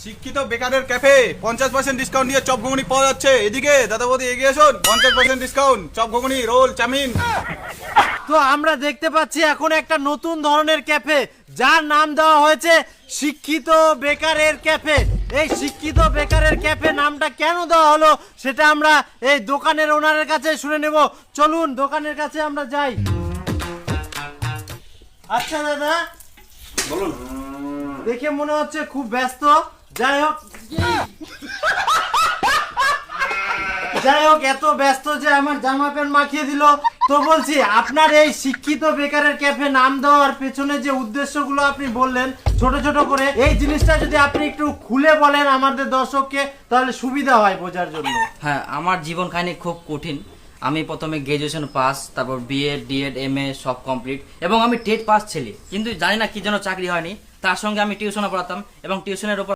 শিক্ষিত বেকারের cafe 50% discount নিয়ে চপ ঘুগনি পাওয়া যাচ্ছে। এদিকে দাদা বৌদি এগিয়ে আসুন, 50% ডিসকাউন্ট, চপ ঘুগনি, রোল, চাউমিন। তো আমরা দেখতে পাচ্ছি এখন একটা নতুন ধরনের ক্যাফে, যার নাম দেওয়া হয়েছে শিক্ষিত বেকারের ক্যাফে। এই শিক্ষিত বেকারের ক্যাফে নামটা কেন দেওয়া হলো সেটা আমরা এই দোকানের ওনারের কাছে শুনে নেব। চলুন দোকানের কাছে আমরা যাই। আচ্ছা দাদা, বলুন। দেখে মনে হচ্ছে খুব ব্যস্ত। যাই হোক এত ব্যস্ত যে আমার জামা প্যান্ট মাখিয়ে দিল। তো বলছি, আপনার এই শিক্ষিত বেকারের ক্যাফে নাম দেওয়ার পেছনে যে উদ্দেশ্যগুলো আপনি বললেন ছোট ছোট করে, এই জিনিসটা যদি আপনি একটু খুলে বলেন আমাদের দর্শককে, তাহলে সুবিধা হয় বোঝার জন্য। হ্যাঁ, আমার জীবন কাহিনী খুব কঠিন। আমি প্রথমে গ্রাজুয়েশন পাস, তারপর বিএড, ডিএড, এমএ সব কমপ্লিট, এবং আমি টেট পাস ছেলে, কিন্তু জানি না কি যেন চাকরি হয়নি। তার সঙ্গে আমি টিউশনও পড়াতাম এবং টিউশনের উপর